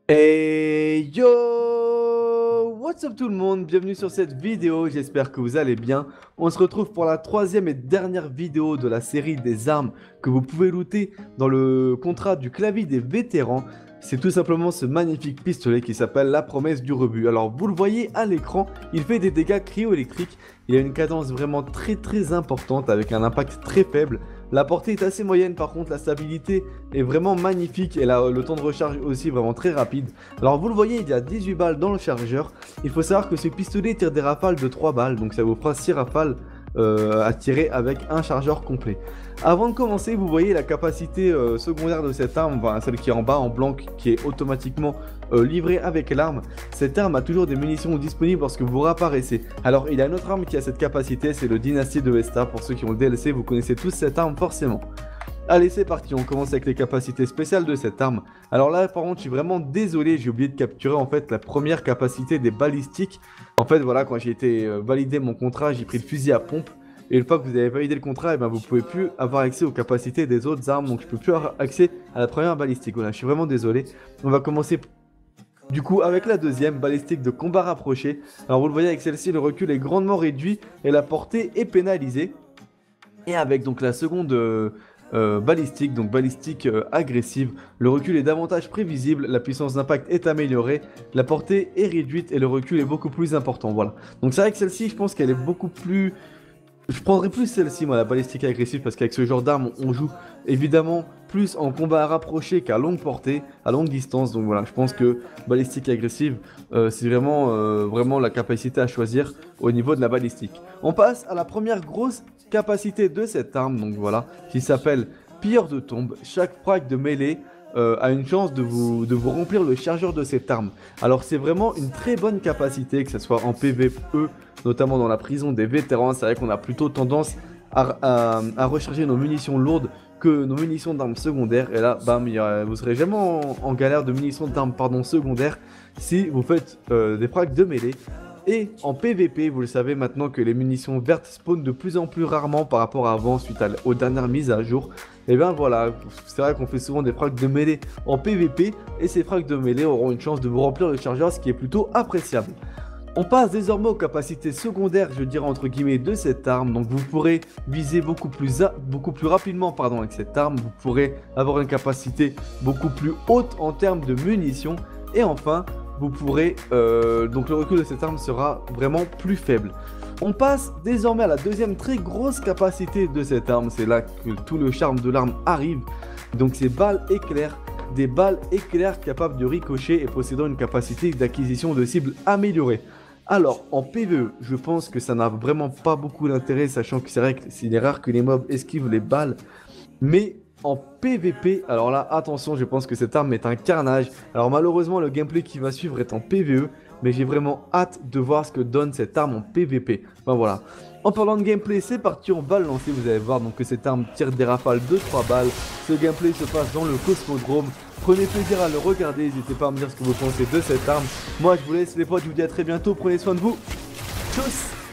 Hey yo! What's up tout le monde? Bienvenue sur cette vidéo, j'espère que vous allez bien. On se retrouve pour la troisième et dernière vidéo de la série des armes que vous pouvez looter dans le contrat du clavier des vétérans. C'est tout simplement ce magnifique pistolet qui s'appelle la promesse du rebut. Alors vous le voyez à l'écran, il fait des dégâts cryo-électriques. Il a une cadence vraiment très importante avec un impact très faible. La portée est assez moyenne, par contre la stabilité est vraiment magnifique et le temps de recharge aussi vraiment très rapide. Alors vous le voyez, il y a 18 balles dans le chargeur. Il faut savoir que ce pistolet tire des rafales de 3 balles, donc ça vous fera 6 rafales à tirer avec un chargeur complet. Avant de commencer, vous voyez la capacité secondaire de cette arme, enfin, celle qui est en bas en blanc, qui est automatiquement livrée avec l'arme. Cette arme a toujours des munitions disponibles lorsque vous réapparaissez. Alors il y a une autre arme qui a cette capacité, c'est le Dynastie de Vesta. Pour ceux qui ont le DLC, vous connaissez tous cette arme forcément. Allez, c'est parti, on commence avec les capacités spéciales de cette arme. Alors là, par contre, je suis vraiment désolé, j'ai oublié de capturer en fait la première capacité des balistiques. En fait, voilà, quand j'ai été validé mon contrat, j'ai pris le fusil à pompe. Et une fois que vous avez validé le contrat, et ben, vous pouvez plus avoir accès aux capacités des autres armes. Donc je peux plus avoir accès à la première balistique. Voilà, je suis vraiment désolé. On va commencer du coup avec la deuxième, balistique de combat rapproché. Alors vous le voyez avec celle-ci, le recul est grandement réduit et la portée est pénalisée. Et avec donc la seconde balistique, donc balistique agressive, le recul est davantage prévisible, la puissance d'impact est améliorée, la portée est réduite et le recul est beaucoup plus important. Voilà. Donc c'est vrai que celle-ci, je pense qu'elle est beaucoup plus... Je prendrais plus celle-ci, moi, la balistique agressive, parce qu'avec ce genre d'arme, on joue évidemment plus en combat rapproché qu'à longue portée, à longue distance. Donc voilà, je pense que balistique agressive, c'est vraiment la capacité à choisir au niveau de la balistique. On passe à la première grosse capacité de cette arme, donc voilà, qui s'appelle Pilleur de tombe. Chaque frag de mêlée a une chance de vous remplir le chargeur de cette arme. Alors c'est vraiment une très bonne capacité, que ce soit en PvE, notamment dans la prison des vétérans. C'est vrai qu'on a plutôt tendance à recharger nos munitions lourdes que nos munitions d'armes secondaires. Et là, bam, vous serez jamais en galère de munitions d'armes secondaires si vous faites des frags de mêlée. Et en PvP, vous le savez maintenant que les munitions vertes spawnent de plus en plus rarement par rapport à avant suite aux dernières mises à jour. Et bien voilà, c'est vrai qu'on fait souvent des frags de mêlée en PvP et ces frags de mêlée auront une chance de vous remplir le chargeur, ce qui est plutôt appréciable. On passe désormais aux capacités secondaires, je dirais entre guillemets, de cette arme. Donc vous pourrez viser beaucoup plus rapidement avec cette arme. Vous pourrez avoir une capacité beaucoup plus haute en termes de munitions. Et enfin, vous pourrez... donc le recul de cette arme sera vraiment plus faible. On passe désormais à la deuxième très grosse capacité de cette arme. C'est là que tout le charme de l'arme arrive. Donc c'est balles éclairs. Des balles éclairs capables de ricocher et possédant une capacité d'acquisition de cibles améliorée. Alors, en PvE, je pense que ça n'a vraiment pas beaucoup d'intérêt, sachant que c'est vrai qu'il est rare que les mobs esquivent les balles. Mais en PvP, alors là, attention, je pense que cette arme est un carnage. Alors malheureusement, le gameplay qui va suivre est en PvE, mais j'ai vraiment hâte de voir ce que donne cette arme en PvP. Enfin voilà. En parlant de gameplay, c'est parti, on va le lancer. Vous allez voir donc que cette arme tire des rafales de 3 balles. Ce gameplay se passe dans le Cosmodrome. Prenez plaisir à le regarder, n'hésitez pas à me dire ce que vous pensez de cette arme. Moi je vous laisse les potes, je vous dis à très bientôt, prenez soin de vous. Tchuss.